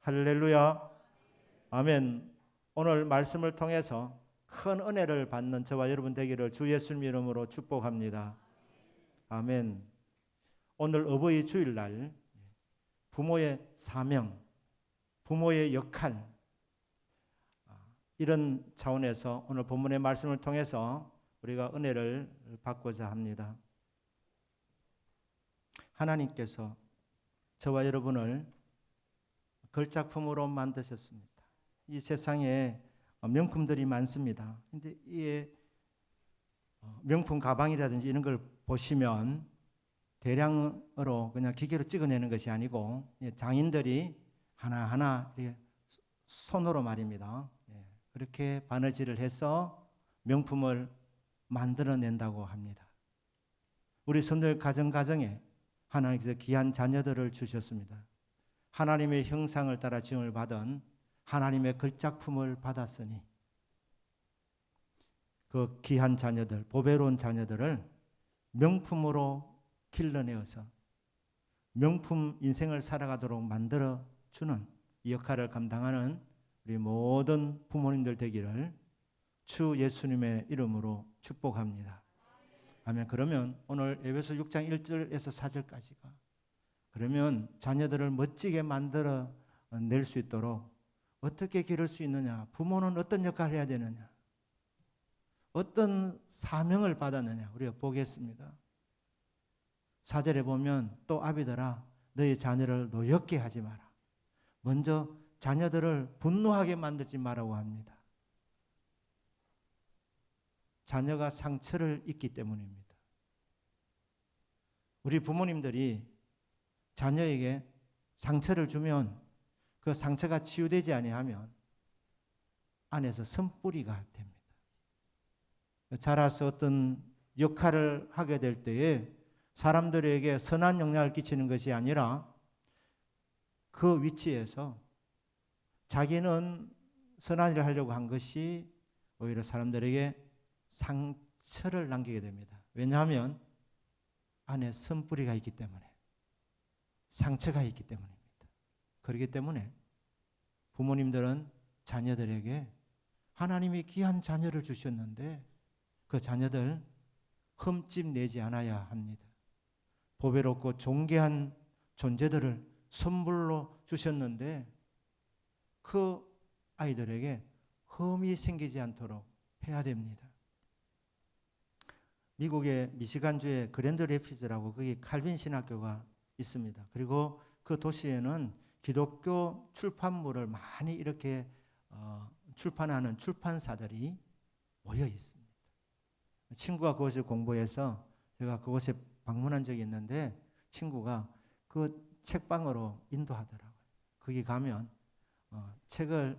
할렐루야. 아멘. 오늘 말씀을 통해서 큰 은혜를 받는 저와 여러분 되기를 주 예수님 이름으로 축복합니다. 아멘. 오늘 어버이 주일날 부모의 사명, 부모의 역할, 이런 차원에서 오늘 본문의 말씀을 통해서 우리가 은혜를 받고자 합니다. 하나님께서 저와 여러분을 걸작품으로 만드셨습니다. 이 세상에 명품들이 많습니다. 근데 이 명품 가방이라든지 이런 걸 보시면 대량으로 그냥 기계로 찍어내는 것이 아니고 장인들이 하나하나 이렇게 손으로 말입니다. 그렇게 바느질을 해서 명품을 만들어낸다고 합니다. 우리 손들 가정가정에 하나님께서 귀한 자녀들을 주셨습니다. 하나님의 형상을 따라 지음을 받은 하나님의 걸작품을 받았으니 그 귀한 자녀들, 보배로운 자녀들을 명품으로 길러내어서 명품 인생을 살아가도록 만들어주는 이 역할을 감당하는 우리 모든 부모님들 되기를 주 예수님의 이름으로 축복합니다. 아멘. 그러면 오늘 에베소 6장 1절에서 4절까지가 그러면 자녀들을 멋지게 만들어 낼 수 있도록 어떻게 기를 수 있느냐, 부모는 어떤 역할을 해야 되느냐, 어떤 사명을 받았느냐 우리가 보겠습니다. 4절에 보면 또 아비들아 너희 자녀를 노엽게 하지 마라. 먼저 자녀들을 분노하게 만들지 말라고 합니다. 자녀가 상처를 입기 때문입니다. 우리 부모님들이 자녀에게 상처를 주면 그 상처가 치유되지 아니하면 안에서 선뿌리가 됩니다. 자라서 어떤 역할을 하게 될 때에 사람들에게 선한 영향을 끼치는 것이 아니라 그 위치에서 자기는 선한 일을 하려고 한 것이 오히려 사람들에게 상처를 남기게 됩니다. 왜냐하면 안에 선뿌리가 있기 때문에, 상처가 있기 때문입니다. 그렇기 때문에 부모님들은 자녀들에게 하나님이 귀한 자녀를 주셨는데 그 자녀들 흠집 내지 않아야 합니다. 보배롭고 존귀한 존재들을 선물로 주셨는데 그 아이들에게 흠이 생기지 않도록 해야 됩니다. 미국의 미시간주의 그랜드 래피즈라고 거기 칼빈 신학교가 있습니다. 그리고 그 도시에는 기독교 출판물을 많이 이렇게 출판하는 출판사들이 모여 있습니다. 친구가 그곳을 공부해서 제가 그곳에 방문한 적이 있는데 친구가 그 책방으로 인도하더라고요. 거기 가면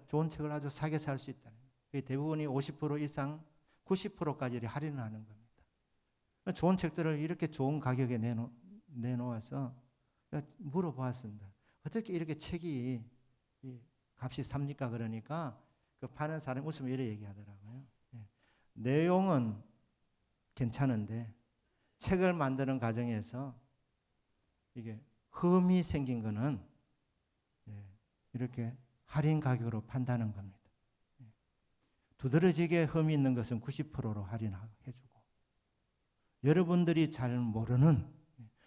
좋은 책을 아주 싸게 살 수 있다는 거예요. 대부분이 50% 이상 90%까지 할인을 하는 겁니다. 좋은 책들을 이렇게 좋은 가격에 내놓아서 물어보았습니다. 어떻게 이렇게 책이 값이 삽니까? 그러니까 그 파는 사람이 웃으며 이렇게 얘기하더라고요. 내용은 괜찮은데 책을 만드는 과정에서 이게 흠이 생긴 거는 이렇게 할인 가격으로 판다는 겁니다. 두드러지게 흠이 있는 것은 90%로 할인해주고 여러분들이 잘 모르는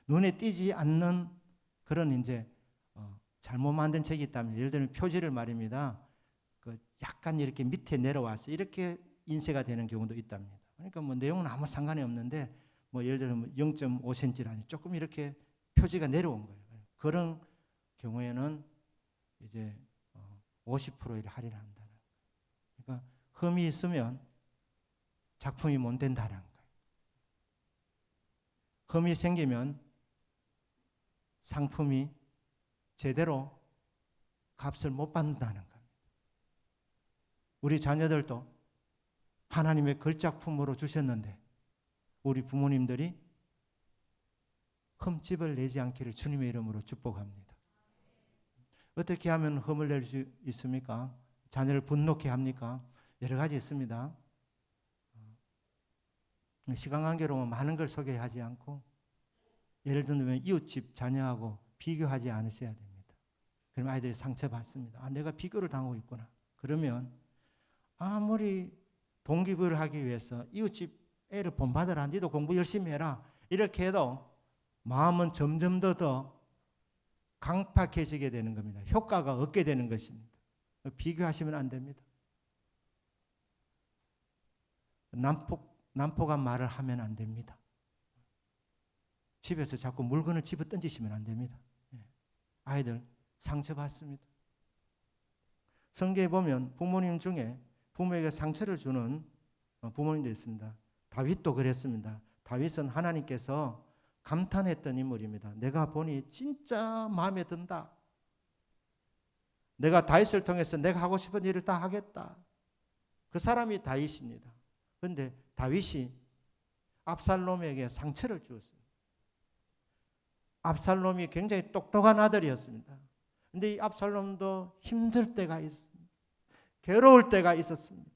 눈에 띄지 않는 그런 이제 잘못 만든 책이 있다면 예를 들면 표지를 말입니다. 그 약간 이렇게 밑에 내려와서 이렇게 인쇄가 되는 경우도 있답니다. 그러니까 뭐 내용은 아무 상관이 없는데 뭐 예를 들면 0.5cm라니 조금 이렇게 표지가 내려온 거예요. 그런 경우에는 이제 50%를 할인한다는 거예요. 그러니까 흠이 있으면 작품이 못 된다는 거예요. 흠이 생기면 상품이 제대로 값을 못 받는다는 겁니다. 우리 자녀들도 하나님의 걸작품으로 주셨는데 우리 부모님들이 흠집을 내지 않기를 주님의 이름으로 축복합니다. 어떻게 하면 흠을 낼 수 있습니까? 자녀를 분노케 합니까? 여러 가지 있습니다. 시간 관계로 많은 걸 소개하지 않고 예를 들면 이웃집 자녀하고 비교하지 않으셔야 됩니다. 그럼 아이들이 상처받습니다. 아, 내가 비교를 당하고 있구나. 그러면 아무리 동기부여를 하기 위해서 이웃집 애를 본받으라, 니도 공부 열심히 해라, 이렇게 해도 마음은 점점 더 강팍해지게 되는 겁니다. 효과가 없게 되는 것입니다. 비교하시면 안 됩니다. 난폭한 말을 하면 안 됩니다. 집에서 자꾸 물건을 집어 던지시면 안 됩니다. 아이들 상처받습니다. 성경에 보면 부모님 중에 부모에게 상처를 주는 부모님도 있습니다. 다윗도 그랬습니다. 다윗은 하나님께서 감탄했던 인물입니다. 내가 보니 진짜 마음에 든다. 내가 다윗을 통해서 내가 하고 싶은 일을 다 하겠다. 그 사람이 다윗입니다. 그런데 다윗이 압살롬에게 상처를 주었습니다. 압살롬이 굉장히 똑똑한 아들이었습니다. 그런데 이 압살롬도 힘들 때가 있었습니다. 괴로울 때가 있었습니다.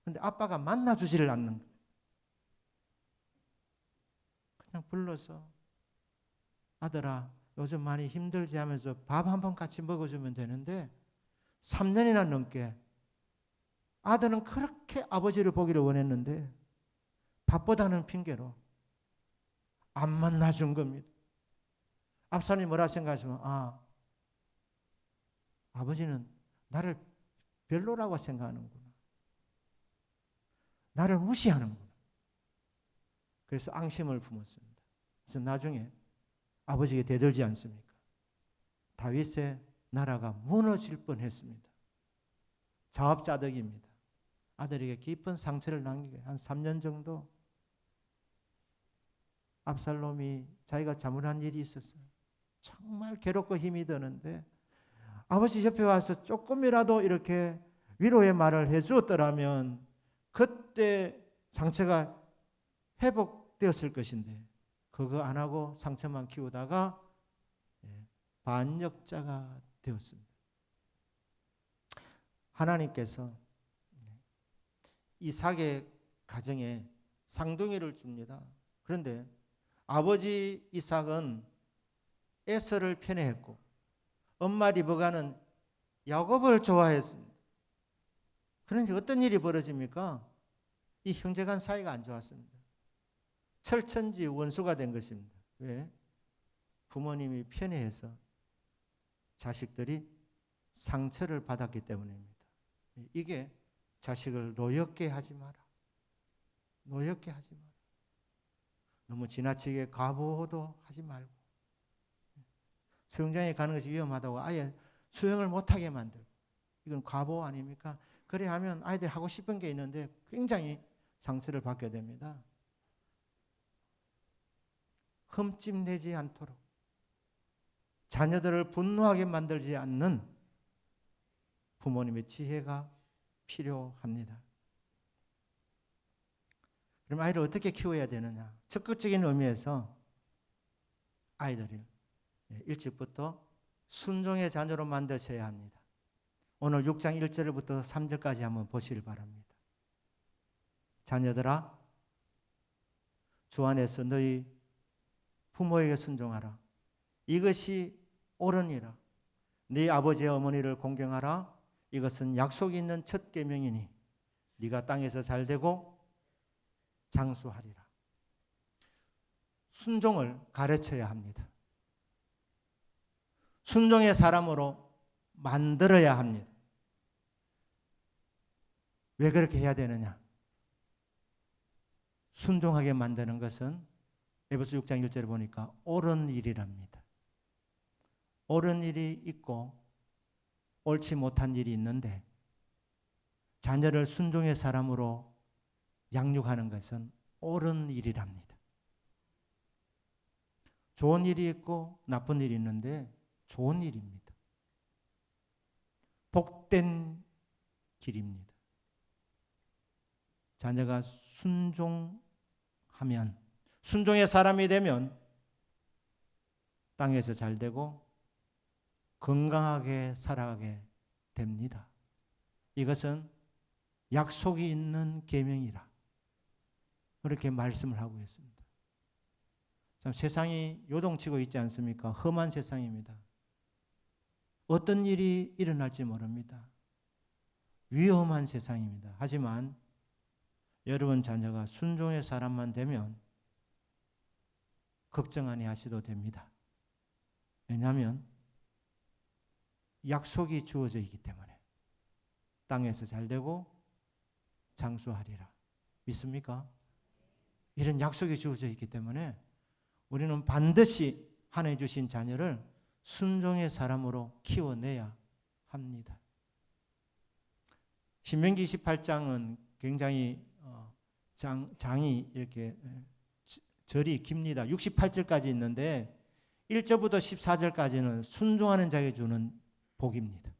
그런데 아빠가 만나주지를 않는 거예요. 그냥 불러서 아들아 요즘 많이 힘들지 하면서 밥 한 번 같이 먹어주면 되는데 3년이나 넘게 아들은 그렇게 아버지를 보기를 원했는데 바쁘다는 핑계로 안 만나준 겁니다. 압살롬이 뭐라 생각하시면 아버지는 나를 별로라고 생각하는구나. 나를 무시하는구나. 그래서 앙심을 품었습니다. 그래서 나중에 아버지에게 대들지 않습니까? 다윗의 나라가 무너질 뻔했습니다. 자업자득입니다. 아들에게 깊은 상처를 남기게 한 3년 정도 압살롬이 자기가 잘못한 일이 있었어요. 정말 괴롭고 힘이 드는데 아버지 옆에 와서 조금이라도 이렇게 위로의 말을 해주었더라면 그때 상처가 회복되었을 것인데 그거 안 하고 상처만 키우다가 반역자가 되었습니다. 하나님께서 이삭의 가정에 쌍둥이를 줍니다. 그런데 아버지 이삭은 에서를 편애했고 엄마 리브가는 야곱을 좋아했습니다. 그러니 어떤 일이 벌어집니까? 이 형제간 사이가 안 좋았습니다. 철천지 원수가 된 것입니다. 왜? 부모님이 편애해서 자식들이 상처를 받았기 때문입니다. 이게 자식을 노엽게 하지 마라. 노엽게 하지 마라. 너무 지나치게 과보도 하지 말고 수영장에 가는 것이 위험하다고 아예 수영을 못하게 만들고 이건 과보 아닙니까? 그래 하면 아이들이 하고 싶은 게 있는데 굉장히 상처를 받게 됩니다. 흠집내지 않도록 자녀들을 분노하게 만들지 않는 부모님의 지혜가 필요합니다. 그럼 아이를 어떻게 키워야 되느냐? 적극적인 의미에서 아이들을 일찍부터 순종의 자녀로 만드셔야 합니다. 오늘 6장 1절부터 3절까지 한번 보시길 바랍니다. 자녀들아, 주 안에서 너희 부모에게 순종하라. 이것이 옳으니라. 네 아버지와 어머니를 공경하라. 이것은 약속이 있는 첫 계명이니 네가 땅에서 잘되고 장수하리라. 순종을 가르쳐야 합니다. 순종의 사람으로 만들어야 합니다. 왜 그렇게 해야 되느냐? 순종하게 만드는 것은 에베소 6장 1절에 보니까 옳은 일이랍니다. 옳은 일이 있고 옳지 못한 일이 있는데 자녀를 순종의 사람으로 양육하는 것은 옳은 일이랍니다. 좋은 일이 있고 나쁜 일이 있는데 좋은 일입니다. 복된 길입니다. 자녀가 순종하면 순종의 사람이 되면 땅에서 잘 되고 건강하게 살아가게 됩니다. 이것은 약속이 있는 계명이라 그렇게 말씀을 하고 있습니다. 참 세상이 요동치고 있지 않습니까? 험한 세상입니다. 어떤 일이 일어날지 모릅니다. 위험한 세상입니다. 하지만 여러분 자녀가 순종의 사람만 되면 걱정 아니하셔도 됩니다. 왜냐하면 약속이 주어져 있기 때문에 땅에서 잘되고 장수하리라. 믿습니까? 이런 약속이 주어져 있기 때문에 우리는 반드시 하나님 주신 자녀를 순종의 사람으로 키워내야 합니다. 신명기 28장은 굉장히 장이 이렇게 절이 깁니다. 68절까지 있는데 1절부터 14절까지는 순종하는 자에게 주는 복입니다.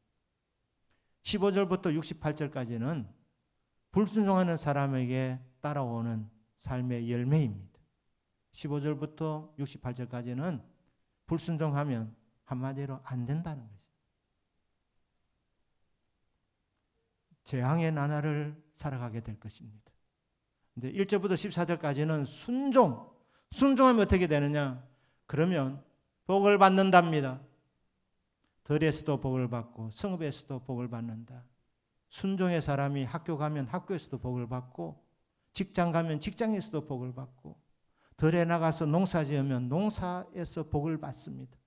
15절부터 68절까지는 불순종하는 사람에게 따라오는 삶의 열매입니다. 15절부터 68절까지는 불순종하면 한마디로 안 된다는 거죠. 재앙의 나날을 살아가게 될 것입니다. 근데 1절부터 14절까지는 순종하면 어떻게 되느냐? 그러면 복을 받는답니다. 들에서도 복을 받고 성읍에서도 복을 받는다. 순종의 사람이 학교 가면 학교에서도 복을 받고 직장 가면 직장에서도 복을 받고 들에 나가서 농사 지으면 농사에서 복을 받습니다.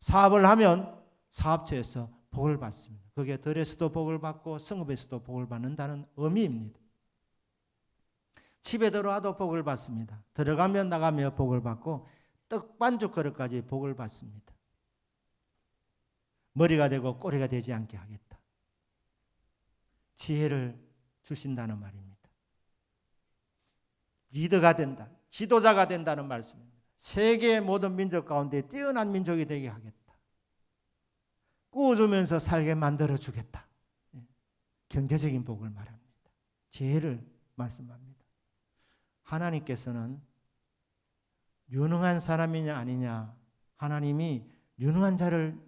사업을 하면 사업체에서 복을 받습니다. 그게 들에서도 복을 받고 성읍에서도 복을 받는다는 의미입니다. 집에 들어와도 복을 받습니다. 들어가면 나가며 복을 받고 떡반죽 그릇까지 복을 받습니다. 머리가 되고 꼬리가 되지 않게 하겠다. 지혜를 주신다는 말입니다. 리더가 된다. 지도자가 된다는 말씀입니다. 세계의 모든 민족 가운데 뛰어난 민족이 되게 하겠다. 꾸어주면서 살게 만들어주겠다. 경제적인 복을 말합니다. 지혜를 말씀합니다. 하나님께서는 유능한 사람이냐 아니냐, 하나님이 유능한 자를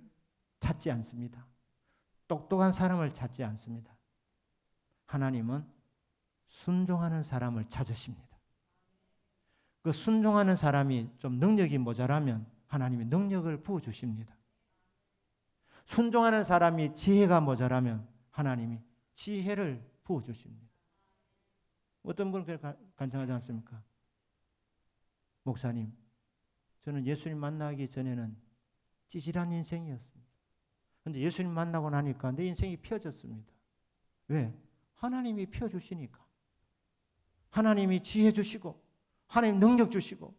찾지 않습니다. 똑똑한 사람을 찾지 않습니다. 하나님은 순종하는 사람을 찾으십니다. 그 순종하는 사람이 좀 능력이 모자라면 하나님이 능력을 부어주십니다. 순종하는 사람이 지혜가 모자라면 하나님이 지혜를 부어주십니다. 어떤 분은 그렇게 간청하지 않습니까? 목사님, 저는 예수님 만나기 전에는 찌질한 인생이었습니다. 그런데 예수님 만나고 나니까 내 인생이 펴졌습니다. 왜? 하나님이 펴주시니까. 하나님이 지혜 주시고 하나님 능력 주시고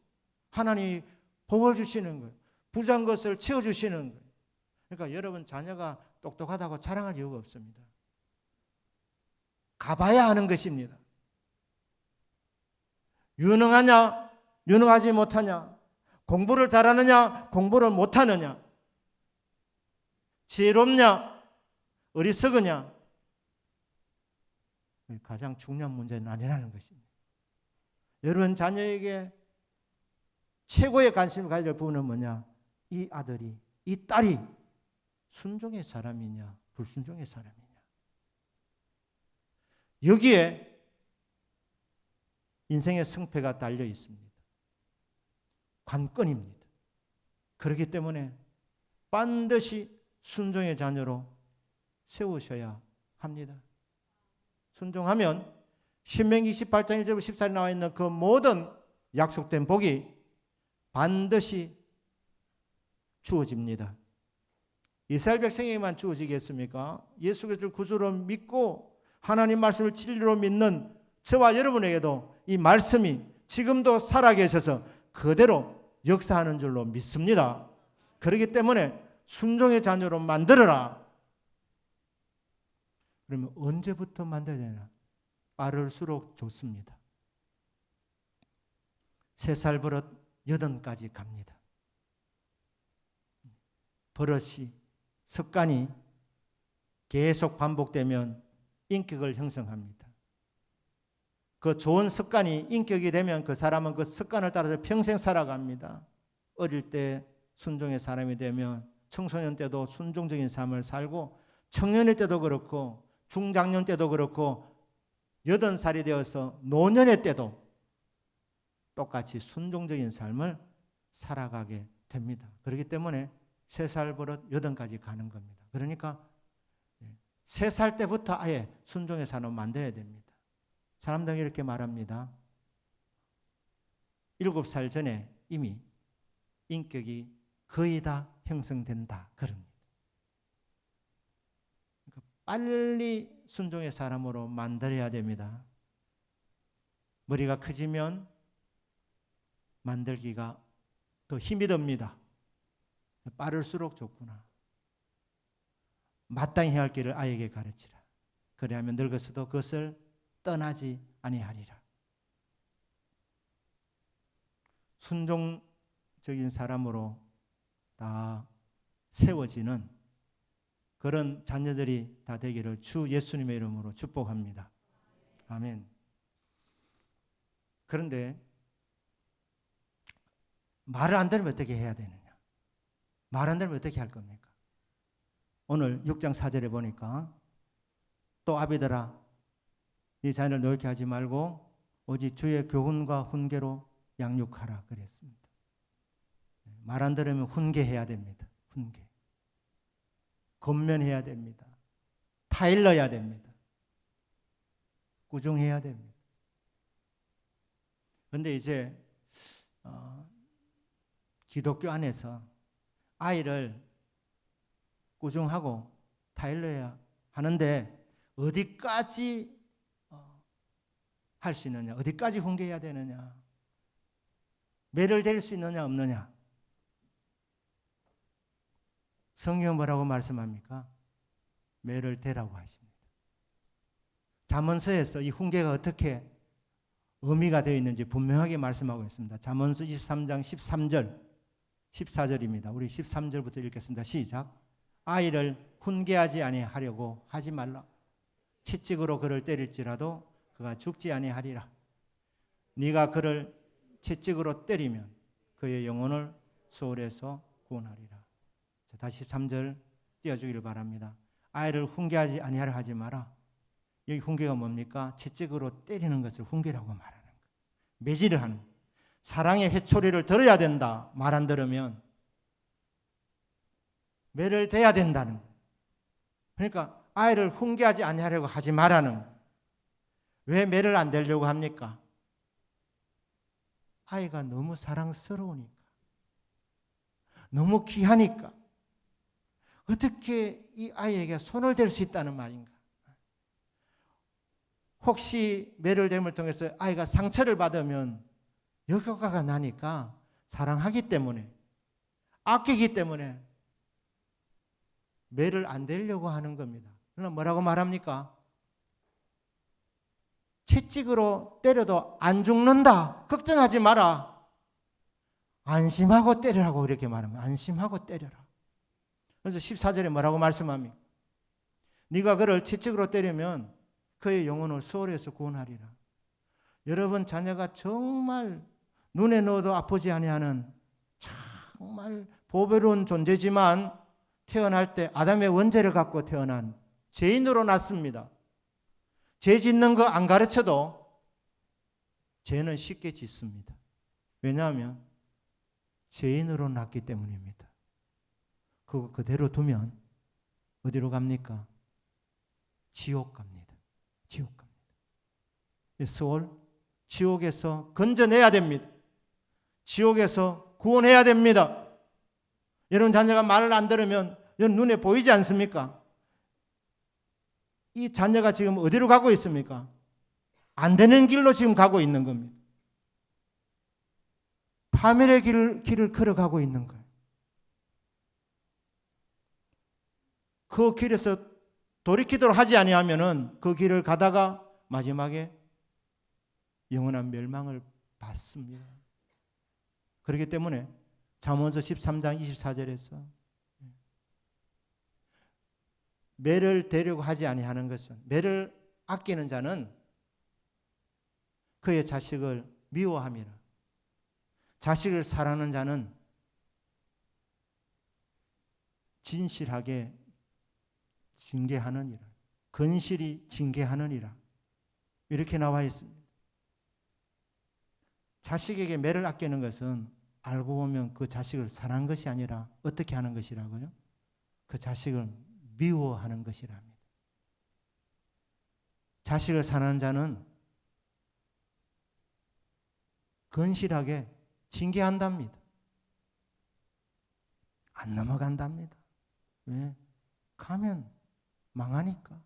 하나님이 복을 주시는 거예요. 부자한 것을 채워주시는 거예요. 그러니까 여러분 자녀가 똑똑하다고 자랑할 이유가 없습니다. 가봐야 하는 것입니다. 유능하냐, 유능하지 못하냐, 공부를 잘하느냐, 공부를 못하느냐, 지혜롭냐, 어리석으냐, 가장 중요한 문제는 아니라는 것입니다. 여러분 자녀에게 최고의 관심을 가질 부분은 뭐냐? 이 아들이, 이 딸이 순종의 사람이냐, 불순종의 사람이냐. 여기에 인생의 승패가 달려 있습니다. 관건입니다. 그렇기 때문에 반드시 순종의 자녀로 세우셔야 합니다. 순종하면 신명기 28장 1절부터 14절에 나와 있는 그 모든 약속된 복이 반드시 주어집니다. 이스라엘 백성에게만 주어지겠습니까? 예수 그리스도를 구주로 믿고 하나님 말씀을 진리로 믿는 저와 여러분에게도 이 말씀이 지금도 살아계셔서 그대로 역사하는 줄로 믿습니다. 그렇기 때문에 순종의 자녀로 만들어라. 그러면 언제부터 만들어야 되냐? 빠를수록 좋습니다. 3살 버릇 8까지 갑니다. 버릇이, 습관이 계속 반복되면 인격을 형성합니다. 그 좋은 습관이 인격이 되면 그 사람은 그 습관을 따라서 평생 살아갑니다. 어릴 때 순종의 사람이 되면 청소년 때도 순종적인 삶을 살고 청년의 때도 그렇고 중장년 때도 그렇고 80살이 되어서 노년의 때도 똑같이 순종적인 삶을 살아가게 됩니다. 그렇기 때문에 3살 버릇 8까지 가는 겁니다. 그러니까 3살 때부터 아예 순종의 사람을 만들어야 됩니다. 사람들은 이렇게 말합니다. 7살 전에 이미 인격이 거의 다 형성된다. 그럽니다. 그러니까 빨리 순종의 사람으로 만들어야 됩니다. 머리가 커지면 만들기가 더 힘이 듭니다. 빠를수록 좋구나. 마땅히 해야 할 길을 아이에게 가르치라. 그래야면 늙어서도 그것을 떠나지 아니하리라. 순종적인 사람으로 다 세워지는 그런 자녀들이 다 되기를 주 예수님의 이름으로 축복합니다. 아멘. 그런데 말을 안 들으면 어떻게 해야 되느냐? 말 안 들으면 어떻게 할 겁니까? 오늘 6장 4절에 보니까 또 아비들아 네 자녀를 노엽게 하지 말고 오직 주의 교훈과 훈계로 양육하라 그랬습니다. 말 안 들으면 훈계해야 됩니다. 훈계. 권면해야 됩니다. 타일러야 됩니다. 꾸중해야 됩니다. 그런데 이제 기독교 안에서 아이를 꾸중하고 타일러야 하는데 어디까지 할 수 있느냐, 어디까지 훈계해야 되느냐, 매를 댈 수 있느냐 없느냐. 성경은 뭐라고 말씀합니까? 매를 대라고 하십니다. 잠언서에서 이 훈계가 어떻게 의미가 되어 있는지 분명하게 말씀하고 있습니다. 잠언서 23장 13절 14절입니다. 우리 13절부터 읽겠습니다. 시작. 아이를 훈계하지 아니하려고 하지 말라. 채찍으로 그를 때릴지라도 그가 죽지 아니하리라. 네가 그를 채찍으로 때리면 그의 영혼을 소홀에서 구원하리라. 자, 다시 3절 띄워주기를 바랍니다. 아이를 훈계하지 아니하려 하지 마라. 여기 훈계가 뭡니까? 채찍으로 때리는 것을 훈계라고 말하는 거예요. 매질을 하는 거예요. 사랑의 회초리를 들어야 된다. 말 안 들으면 매를 대야 된다는 거예요. 그러니까 아이를 훈계하지 아니하려고 하지 말라는 거예요. 왜 매를 안 대려고 합니까? 아이가 너무 사랑스러우니까, 너무 귀하니까 어떻게 이 아이에게 손을 댈 수 있다는 말인가? 혹시 매를 댐을 통해서 아이가 상처를 받으면 역효과가 나니까 사랑하기 때문에, 아끼기 때문에 매를 안 대려고 하는 겁니다. 그러나 뭐라고 말합니까? 채찍으로 때려도 안 죽는다. 걱정하지 마라. 안심하고 때리라고 이렇게 말합니다. 안심하고 때려라. 그래서 14절에 뭐라고 말씀합니까? 네가 그를 채찍으로 때리면 그의 영혼을 소홀에서 구원하리라. 여러분 자녀가 정말 눈에 넣어도 아프지 아니하는 정말 보배로운 존재지만 태어날 때 아담의 원죄를 갖고 태어난 죄인으로 났습니다. 죄 짓는 거 안 가르쳐도 죄는 쉽게 짓습니다. 왜냐하면 죄인으로 났기 때문입니다. 그거 그대로 두면 어디로 갑니까? 지옥 갑니다. 지옥 갑니다. 소울, 지옥에서 건져내야 됩니다. 지옥에서 구원해야 됩니다. 여러분 자녀가 말을 안 들으면 여러분 눈에 보이지 않습니까? 이 자녀가 지금 어디로 가고 있습니까? 안 되는 길로 지금 가고 있는 겁니다. 파멸의 길을 걸어가고 있는 거예요. 그 길에서 돌이키도록 하지 아니하면은 그 길을 가다가 마지막에 영원한 멸망을 받습니다. 그렇기 때문에 잠언서 13장 24절에서 매를 대려고 하지 아니하는 것은, 매를 아끼는 자는 그의 자식을 미워함이라. 자식을 사랑하는 자는 진실하게 징계하느니라. 건실히 징계하느니라. 이렇게 나와 있습니다. 자식에게 매를 아끼는 것은 알고 보면 그 자식을 사랑한 것이 아니라 어떻게 하는 것이라고요? 그 자식을 미워하는 것이랍니다. 자식을 사랑하는 자는 건실하게 징계한답니다. 안 넘어간답니다. 왜? 가면 망하니까.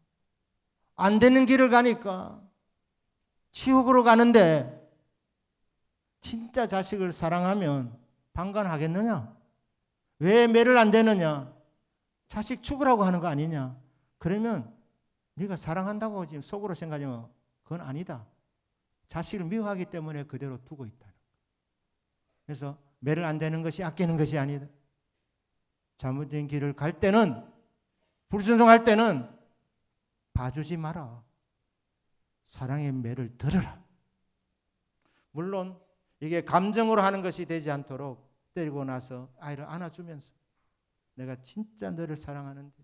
안 되는 길을 가니까. 지옥으로 가는데 진짜 자식을 사랑하면 방관하겠느냐? 왜 매를 안 되느냐? 자식 죽으라고 하는 거 아니냐? 그러면 네가 사랑한다고 지금 속으로 생각하면 그건 아니다. 자식을 미워하기 때문에 그대로 두고 있다는 거예요. 그래서 매를 안 되는 것이 아끼는 것이 아니다. 잘못된 길을 갈 때는, 불순종할 때는 봐주지 마라. 사랑의 매를 들어라. 물론 이게 감정으로 하는 것이 되지 않도록 때리고 나서 아이를 안아주면서 내가 진짜 너를 사랑하는데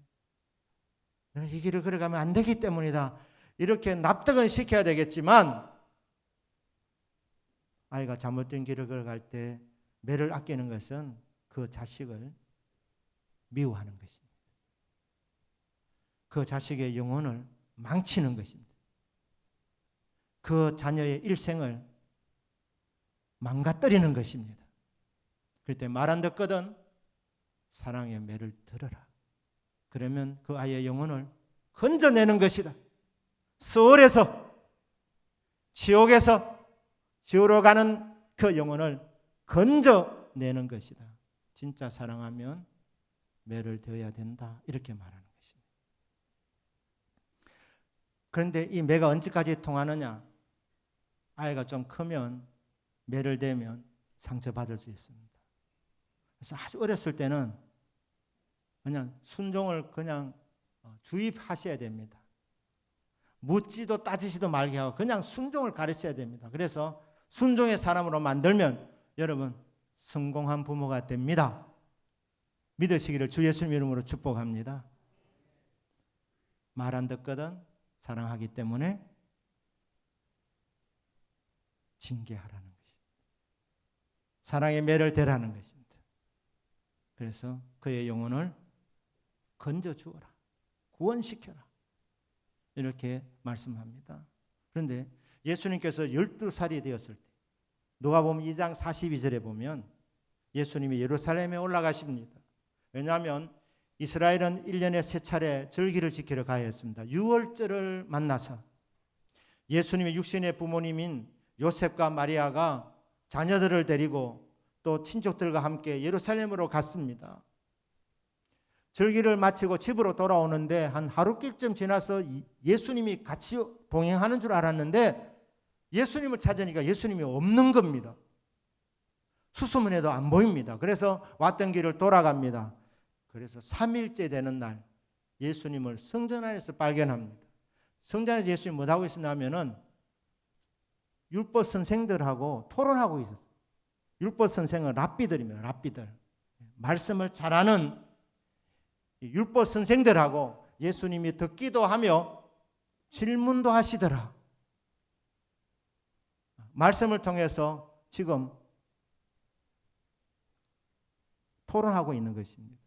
내가 이 길을 걸어가면 안 되기 때문이다. 이렇게 납득은 시켜야 되겠지만 아이가 잘못된 길을 걸어갈 때 매를 아끼는 것은 그 자식을 미워하는 것입니다. 그 자식의 영혼을 망치는 것입니다. 그 자녀의 일생을 망가뜨리는 것입니다. 그럴 때 말 안 듣거든 사랑의 매를 들어라. 그러면 그 아이의 영혼을 건져내는 것이다. 수월에서, 지옥에서 지옥으로 가는 그 영혼을 건져내는 것이다. 진짜 사랑하면 매를 대어야 된다. 이렇게 말하는 것입니다. 그런데 이 매가 언제까지 통하느냐? 아이가 좀 크면 매를 대면 상처받을 수 있습니다. 그래서 아주 어렸을 때는 그냥 순종을 그냥 주입하셔야 됩니다. 묻지도 따지지도 말게 하고 그냥 순종을 가르쳐야 됩니다. 그래서 순종의 사람으로 만들면 여러분 성공한 부모가 됩니다. 믿으시기를 주 예수님 이름으로 축복합니다. 말 안 듣거든 사랑하기 때문에 징계하라는 것입니다. 사랑의 매를 대라는 것입니다. 그래서 그의 영혼을 건져주어라. 구원시켜라. 이렇게 말씀합니다. 그런데 예수님께서 12살이 되었을 때 누가복음 2장 42절에 보면 예수님이 예루살렘에 올라가십니다. 왜냐하면 이스라엘은 1년에 3차례 절기를 지키러 가야 했습니다. 유월절을 만나서 예수님의 육신의 부모님인 요셉과 마리아가 자녀들을 데리고 또 친족들과 함께 예루살렘으로 갔습니다. 절기를 마치고 집으로 돌아오는데 한 하루길쯤 지나서 예수님이 같이 동행하는 줄 알았는데 예수님을 찾으니까 예수님이 없는 겁니다. 수소문해도 안 보입니다. 그래서 왔던 길을 돌아갑니다. 그래서 3일째 되는 날 예수님을 성전 안에서 발견합니다. 성전 안에서 예수님이 뭐하고 있었냐면은 율법 선생들하고 토론하고 있었어요. 율법 선생은 랍비들입니다. 랍비들. 말씀을 잘하는 율법 선생들하고 예수님이 듣기도 하며 질문도 하시더라. 말씀을 통해서 지금 토론하고 있는 것입니다.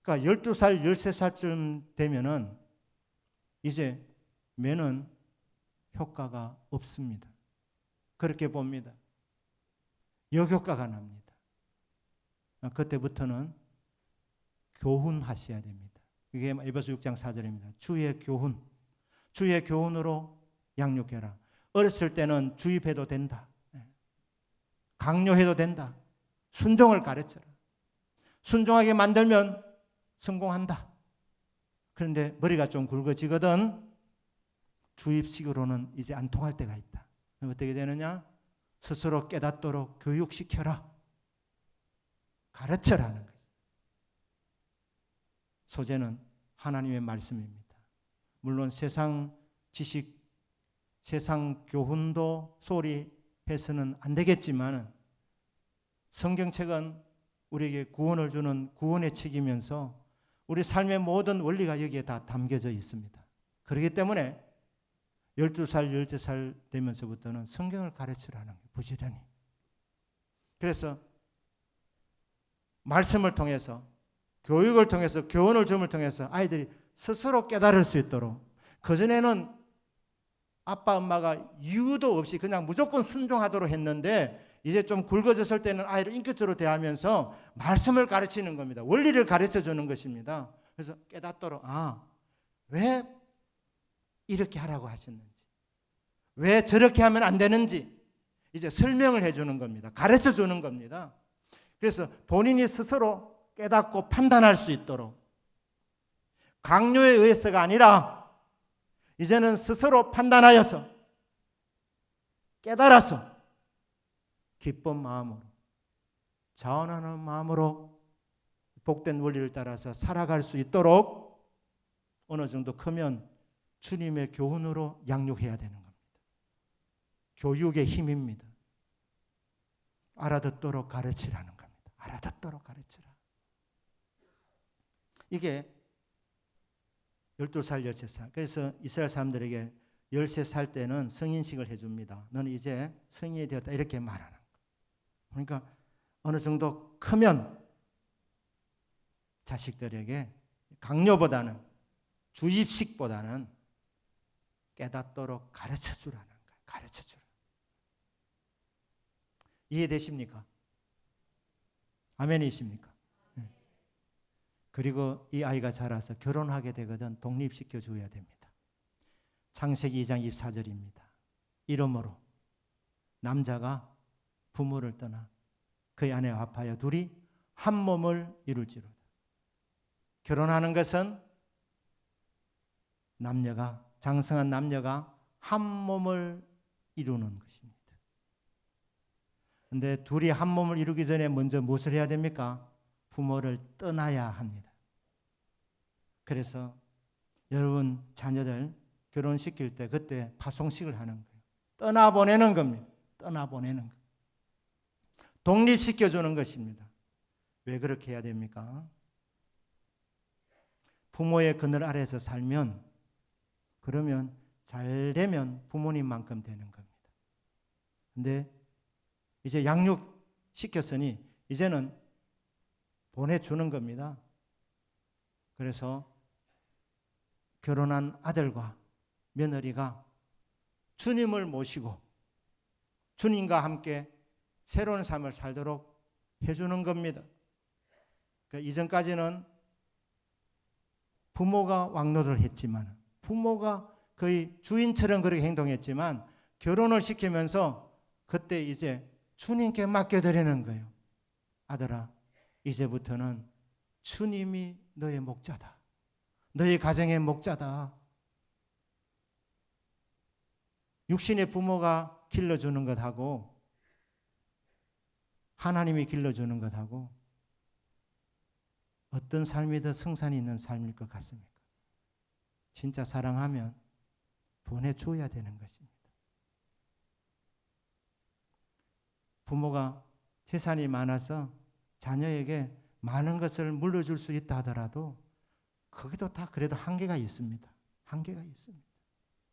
그러니까 12살, 13살쯤 되면은 이제 매는 효과가 없습니다. 그렇게 봅니다. 역효과가 납니다. 그때부터는 교훈하셔야 됩니다. 이게 에베소 6장 4절입니다. 주의 교훈. 주의 교훈으로 양육해라. 어렸을 때는 주입해도 된다. 강요해도 된다. 순종을 가르쳐라. 순종하게 만들면 성공한다. 그런데 머리가 좀 굵어지거든 주입식으로는 이제 안 통할 때가 있다. 그럼 어떻게 되느냐? 스스로 깨닫도록 교육시켜라. 가르쳐라는 거죠. 소재는 하나님의 말씀입니다. 물론 세상 지식, 세상 교훈도 소홀히 해서는 안 되겠지만 성경책은 우리에게 구원을 주는 구원의 책이면서 우리 삶의 모든 원리가 여기에 다 담겨져 있습니다. 그렇기 때문에 12살, 13살 되면서부터는 성경을 가르치라는 거예요. 부지런히. 그래서 말씀을 통해서, 교육을 통해서, 교훈을 줌을 통해서 아이들이 스스로 깨달을 수 있도록, 그전에는 아빠 엄마가 이유도 없이 그냥 무조건 순종하도록 했는데 이제 좀 굵어졌을 때는 아이를 인격적으로 대하면서 말씀을 가르치는 겁니다. 원리를 가르쳐 주는 것입니다. 그래서 깨닫도록, 왜 이렇게 하라고 하셨는지, 왜 저렇게 하면 안 되는지 이제 설명을 해주는 겁니다. 가르쳐 주는 겁니다. 그래서 본인이 스스로 깨닫고 판단할 수 있도록, 강요에 의해서가 아니라 이제는 스스로 판단하여서 깨달아서 기쁜 마음으로, 자원하는 마음으로 복된 원리를 따라서 살아갈 수 있도록 어느 정도 크면 주님의 교훈으로 양육해야 되는 겁니다. 교육의 힘입니다. 알아듣도록 가르치라는 겁니다. 알아듣도록 가르치라. 이게 12살, 13살. 그래서 이스라엘 사람들에게 13살 때는 성인식을 해줍니다. 너는 이제 성인이 되었다, 이렇게 말하는 거예요. 그러니까 어느 정도 크면 자식들에게 강요보다는, 주입식보다는 깨닫도록 가르쳐주라는 거예요. 가르쳐주라. 이해되십니까? 아멘이십니까? 그리고 이 아이가 자라서 결혼하게 되거든 독립시켜 줘야 됩니다. 창세기 2장 24절입니다. 이러므로 남자가 부모를 떠나 그의 아내와 합하여 둘이 한 몸을 이룰지로다. 결혼하는 것은 남녀가, 장성한 남녀가 한 몸을 이루는 것입니다. 그런데 둘이 한 몸을 이루기 전에 먼저 무엇을 해야 됩니까? 부모를 떠나야 합니다. 그래서 여러분 자녀들 결혼시킬 때 그때 파송식을 하는 거예요. 떠나보내는 겁니다. 떠나보내는 거. 독립시켜주는 것입니다. 왜 그렇게 해야 됩니까? 부모의 그늘 아래에서 살면, 그러면 잘 되면 부모님만큼 되는 겁니다. 근데 이제 양육시켰으니 이제는 보내주는 겁니다. 그래서 결혼한 아들과 며느리가 주님을 모시고 주님과 함께 새로운 삶을 살도록 해주는 겁니다. 그러니까 이전까지는 부모가 왕노를 했지만, 부모가 거의 주인처럼 그렇게 행동했지만, 결혼을 시키면서 그때 이제 주님께 맡겨드리는 거예요. 아들아, 이제부터는 주님이 너의 목자다. 너의 가정의 목자다. 육신의 부모가 길러주는 것하고 하나님이 길러주는 것하고 어떤 삶이 더 성산이 있는 삶일 것 같습니까? 진짜 사랑하면 보내줘야 되는 것입니다. 부모가 재산이 많아서 자녀에게 많은 것을 물려줄 수 있다 하더라도 거기도 다 그래도 한계가 있습니다. 한계가 있습니다.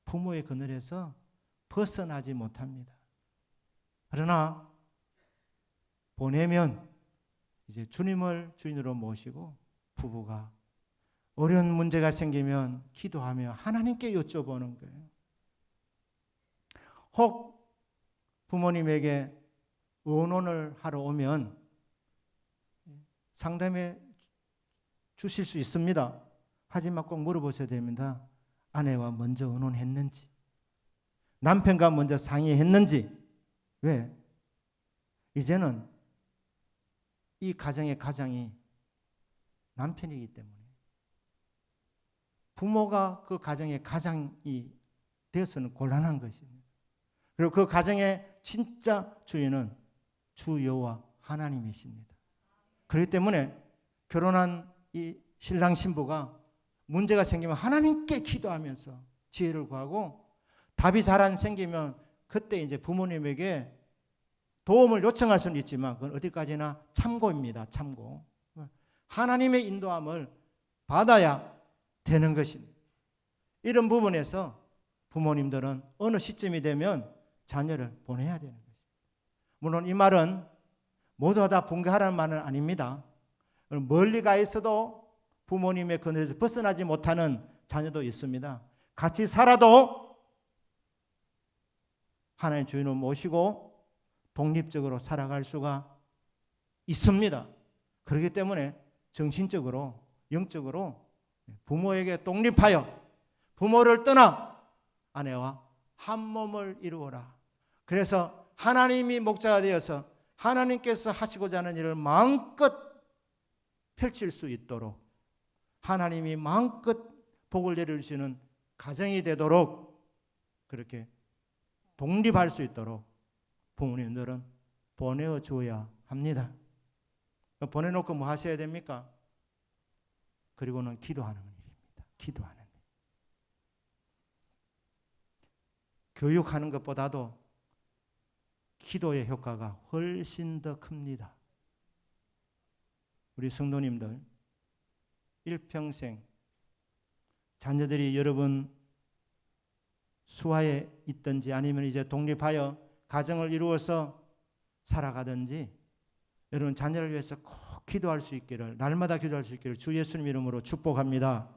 부모의 그늘에서 벗어나지 못합니다. 그러나 보내면 이제 주님을 주인으로 모시고 부부가 어려운 문제가 생기면 기도하며 하나님께 여쭤보는 거예요. 혹 부모님에게 의논을 하러 오면 상담해 주실 수 있습니다. 하지만 꼭 물어보셔야 됩니다. 아내와 먼저 의논했는지, 남편과 먼저 상의했는지. 왜? 이제는 이 가정의 가장이 남편이기 때문에, 부모가 그 가정의 가장이 되어서는 곤란한 것입니다. 그리고 그 가정의 진짜 주인은 주 여호와 하나님이십니다. 그렇기 때문에 결혼한 이 신랑 신부가 문제가 생기면 하나님께 기도하면서 지혜를 구하고, 답이 잘 안 생기면 그때 이제 부모님에게 도움을 요청할 수는 있지만 그건 어디까지나 참고입니다. 참고. 하나님의 인도함을 받아야 되는 것입니다. 이런 부분에서 부모님들은 어느 시점이 되면 자녀를 보내야 되는 것입니다. 물론 이 말은 모두 다 붕괴하라는 말은 아닙니다. 멀리 가 있어도 부모님의 그늘에서 벗어나지 못하는 자녀도 있습니다. 같이 살아도 하나님의 주인을 모시고 독립적으로 살아갈 수가 있습니다. 그렇기 때문에 정신적으로 영적으로 부모에게 독립하여 부모를 떠나 아내와 한 몸을 이루어라. 그래서 하나님이 목자가 되어서 하나님께서 하시고자 하는 일을 마음껏 펼칠 수 있도록 하나님이 마음껏 복을 내려주시는 가정이 되도록 그렇게 독립할 수 있도록 부모님들은 보내어 주어야 합니다. 보내놓고 뭐 하셔야 됩니까? 그리고는 기도하는 일입니다. 기도하는 일. 교육하는 것보다도 기도의 효과가 훨씬 더 큽니다. 우리 성도님들 일평생 자녀들이 여러분 수하에 있든지 아니면 이제 독립하여 가정을 이루어서 살아가든지 여러분 자녀를 위해서 꼭 기도할 수 있기를 날마다 기도할 수 있기를 주 예수님 이름으로 축복합니다.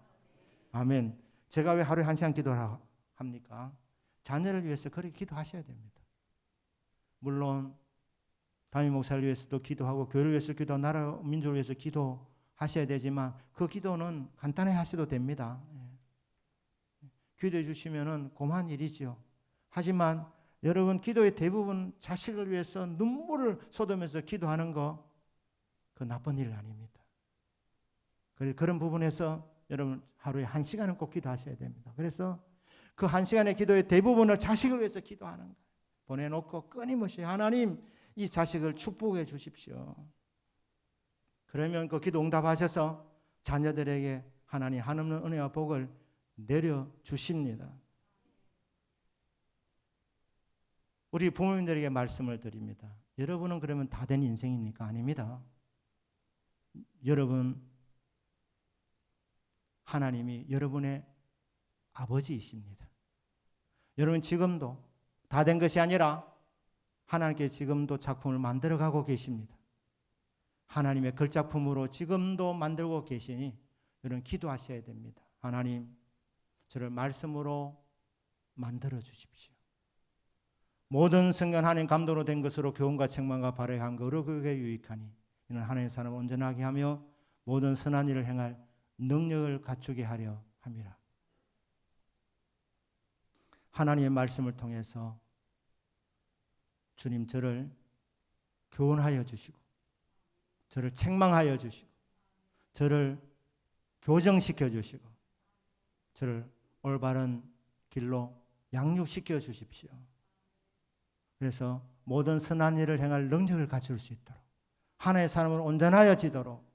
아멘. 제가 왜 하루에 1시간 기도를 합니까? 자녀를 위해서 그렇게 기도하셔야 됩니다. 물론 담임 목사를 위해서도 기도하고 교회를 위해서 기도하고 나라 민족을 위해서 기도하셔야 되지만 그 기도는 간단히 하셔도 됩니다. 기도해 주시면은 고마운 일이죠. 하지만 여러분 기도의 대부분 자식을 위해서 눈물을 쏟으면서 기도하는 거 그 나쁜 일 아닙니다. 그런 부분에서 여러분 하루에 1시간은 꼭 기도하셔야 됩니다. 그래서 그 1시간의 기도의 대부분을 자식을 위해서 기도하는 거예요. 보내놓고 끊임없이 하나님 이 자식을 축복해 주십시오. 그러면 그 기도 응답하셔서 자녀들에게 하나님 한없는 은혜와 복을 내려주십니다. 우리 부모님들에게 말씀을 드립니다. 여러분은 그러면 다 된 인생입니까? 아닙니다. 여러분 하나님이 여러분의 아버지이십니다. 여러분 지금도 다 된 것이 아니라 하나님께 지금도 작품을 만들어가고 계십니다. 하나님의 걸작품으로 지금도 만들고 계시니 여러분 기도하셔야 됩니다. 하나님 저를 말씀으로 만들어 주십시오. 모든 성경 하나님 감동으로 된 것으로 교훈과 책망과 바르게 한 거로 그에게 유익하니 이는 하나님의 사람을 온전하게 하며 모든 선한 일을 행할 능력을 갖추게 하려 함이라. 하나님의 말씀을 통해서 주님 저를 교훈하여 주시고 저를 책망하여 주시고 저를 교정시켜 주시고 저를 올바른 길로 양육시켜 주십시오. 그래서 모든 선한 일을 행할 능력을 갖출 수 있도록 하나의 사람을 온전하여지도록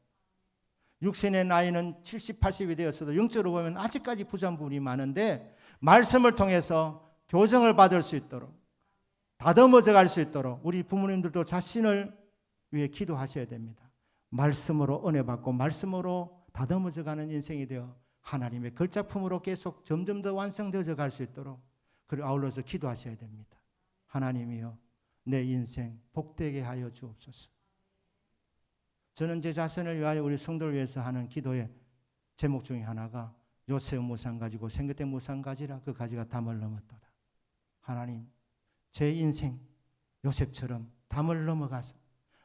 육신의 나이는 70, 80이 되었어도 영적으로 보면 아직까지 부족한 부분이 많은데 말씀을 통해서 교정을 받을 수 있도록 다듬어져 갈 수 있도록 우리 부모님들도 자신을 위해 기도하셔야 됩니다. 말씀으로 은혜 받고 말씀으로 다듬어져 가는 인생이 되어 하나님의 걸작품으로 계속 점점 더 완성되어져 갈 수 있도록 그리고 아울러서 기도하셔야 됩니다. 하나님이여 내 인생 복되게 하여 주옵소서. 저는 제 자신을 위하여 우리 성도를 위해서 하는 기도의 제목 중에 하나가 요셉 무상 가지고 생겼된 무상 가지라 그 가지가 담을 넘었도다. 하나님 제 인생 요셉처럼 담을 넘어가서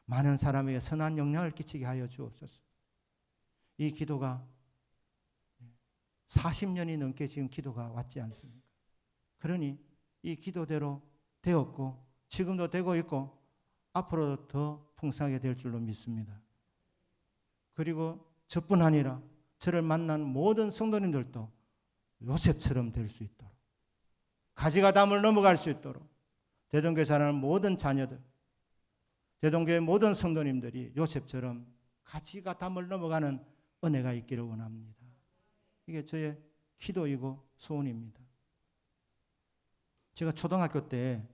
많은 사람에게 선한 영향을 끼치게 하여 주옵소서. 이 기도가 40년이 넘게 지금 기도가 왔지 않습니까? 그러니 이 기도대로 되었고 지금도 되고 있고 앞으로도 더 풍성하게 될 줄로 믿습니다. 그리고 저뿐 아니라 저를 만난 모든 성도님들도 요셉처럼 될 수 있도록 가지가 담을 넘어갈 수 있도록 대동교회 자라는 모든 자녀들 대동교회 모든 성도님들이 요셉처럼 가지가 담을 넘어가는 은혜가 있기를 원합니다. 이게 저의 기도이고 소원입니다. 제가 초등학교 때는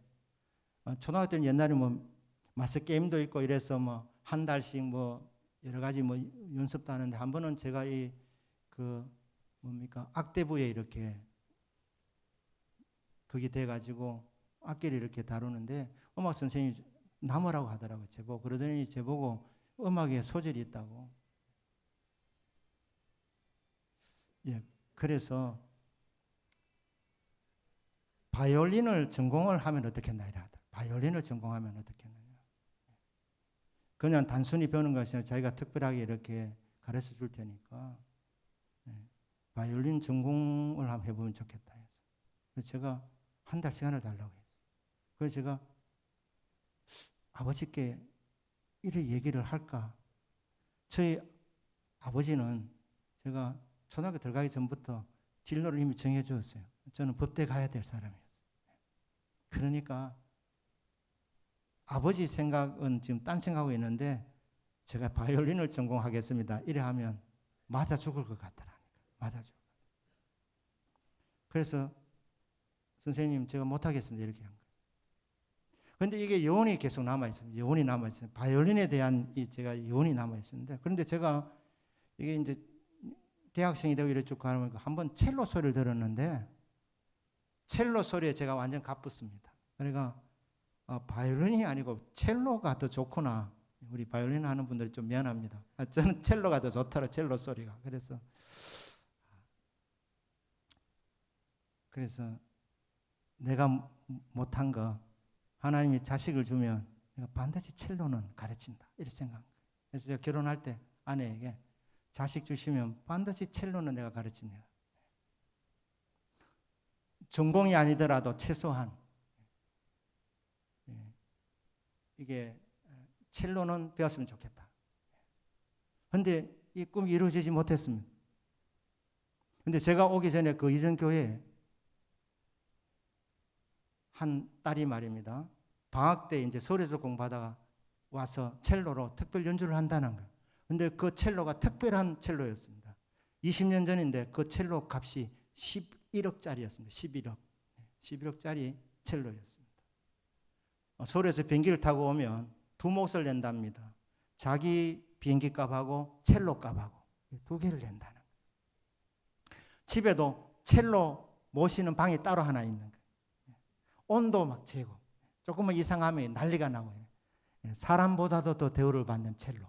옛날에 뭐 마스 게임도 있고 이래서 뭐 한 달씩 뭐 여러 가지 뭐 연습도 하는데 한 번은 제가 이 악대부에 이렇게 거기 돼 가지고 악기를 이렇게 다루는데 음악 선생님이 남으라고 하더라고요. 제보고. 그러더니 제보고 음악에 소질이 있다고. 예, 그래서 바이올린을 전공을 하면 어떻겠나 이래 하더라고요. 바이올린을 전공하면 어떻겠느냐. 그냥 단순히 배우는 것이 아니라 자기가 특별하게 이렇게 가르쳐 줄 테니까 바이올린 전공을 한번 해보면 좋겠다 해서. 그래서 제가 한 달 시간을 달라고 했어요. 그래서 제가 아버지께 이런 얘기를 할까? 저희 아버지는 제가 초등학교 들어가기 전부터 진로를 이미 정해 주었어요. 저는 법대 가야 될 사람이었어요. 그러니까 아버지 생각은 지금 딴 생각하고 있는데 제가 바이올린을 전공하겠습니다. 이래 하면 맞아 죽을 것 같더라니까. 맞아 죽을. 그래서 선생님 제가 못하겠습니다. 이렇게 한 거예요. 그런데 이게 여운이 계속 남아있습니다. 여운이 남아있어요. 바이올린에 대한 제가 여운이 남아있었는데 그런데 제가 이게 이제 대학생이 되고 이래 쭉 가면 한번 첼로 소리를 들었는데 첼로 소리에 제가 완전 가붙습니다. 그러니까 바이올린이 아니고 첼로가 더 좋구나. 우리 바이올린 하는 분들이 좀 미안합니다. 저는 첼로가 더 좋더라. 첼로 소리가. 그래서 내가 못한 거 하나님이 자식을 주면 내가 반드시 첼로는 가르친다. 이렇게 생각합니다. 그래서 제가 결혼할 때 아내에게 자식 주시면 반드시 첼로는 내가 가르칩니다. 전공이 아니더라도 최소한 이게 첼로는 배웠으면 좋겠다. 그런데 이 꿈이 이루어지지 못했습니다. 그런데 제가 오기 전에 그 이전 교회에 한 딸이 말입니다. 방학 때 이제 서울에서 공부하다가 와서 첼로로 특별 연주를 한다는 거예요. 근데 그 첼로가 특별한 첼로였습니다. 20년 전인데 그 첼로 값이 11억짜리였습니다. 11억짜리 첼로였습니다. 서울에서 비행기를 타고 오면 두 몫을 낸답니다. 자기 비행기 값하고 첼로 값하고 두 개를 낸다는 거예요. 집에도 첼로 모시는 방이 따로 하나 있는 거예요. 온도 막 재고 조금만 이상하면 난리가 나고 사람보다도 더 대우를 받는 첼로.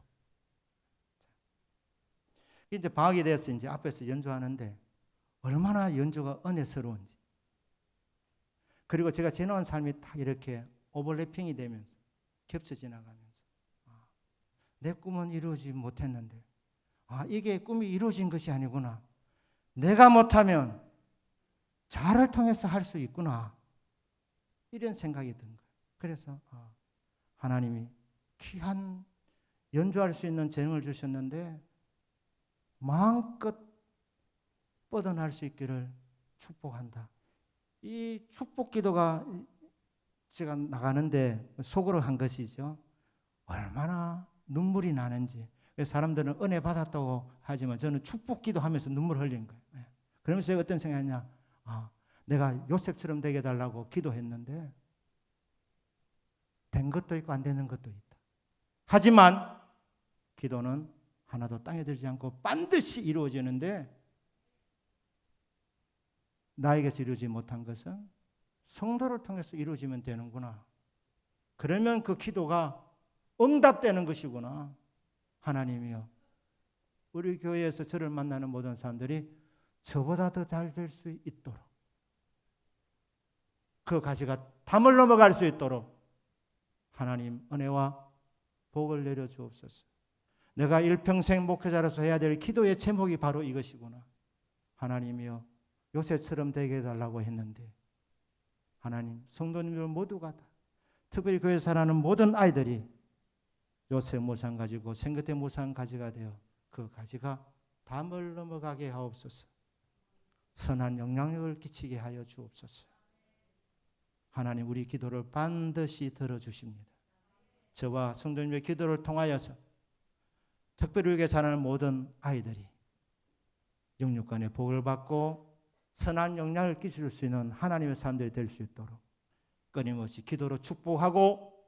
이제 방학이 돼서 이제 앞에서 연주하는데 얼마나 연주가 은혜스러운지. 그리고 제가 지나온 삶이 딱 이렇게 오버래핑이 되면서 겹쳐 지나가면서 내 꿈은 이루어지지 못했는데 이게 꿈이 이루어진 것이 아니구나. 내가 못하면 자를 통해서 할 수 있구나. 이런 생각이 든 거예요. 그래서 하나님이 귀한 연주할 수 있는 재능을 주셨는데 마음껏 뻗어날 수 있기를 축복한다. 이 축복 기도가 제가 나가는데 속으로 한 것이죠. 얼마나 눈물이 나는지. 사람들은 은혜 받았다고 하지만 저는 축복 기도하면서 눈물 흘린 거예요. 그러면서 제가 어떤 생각이냐. 내가 요셉처럼 되게 해달라고 기도했는데 된 것도 있고 안 되는 것도 있다. 하지만 기도는 하나도 땅에 들지 않고 반드시 이루어지는데 나에게서 이루어지지 못한 것은 성도를 통해서 이루어지면 되는구나. 그러면 그 기도가 응답되는 것이구나. 하나님이여, 우리 교회에서 저를 만나는 모든 사람들이 저보다 더 잘 될 수 있도록 그 가지가 담을 넘어갈 수 있도록 하나님 은혜와 복을 내려 주옵소서. 내가 일평생 목회자로서 해야 될 기도의 제목이 바로 이것이구나. 하나님이여, 요셉처럼 되게 해달라고 했는데 하나님, 성도님들 모두가 다, 특별히 교회 살아가는 모든 아이들이 요셉 모상 가지고 생그대 모상 가지가 되어 그 가지가 담을 넘어가게 하옵소서. 선한 영향력을 끼치게 하여 주옵소서. 하나님, 우리 기도를 반드시 들어주십니다. 저와 성도님의 기도를 통하여서 특별히 교회 자라는 모든 아이들이 영육간의 복을 받고 선한 영향을 끼칠 수 있는 하나님의 사람들이 될 수 있도록 끊임없이 기도로 축복하고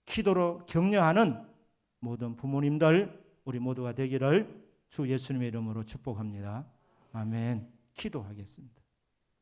기도로 격려하는 모든 부모님들, 우리 모두가 되기를 주 예수님의 이름으로 축복합니다. 아멘. 기도하겠습니다.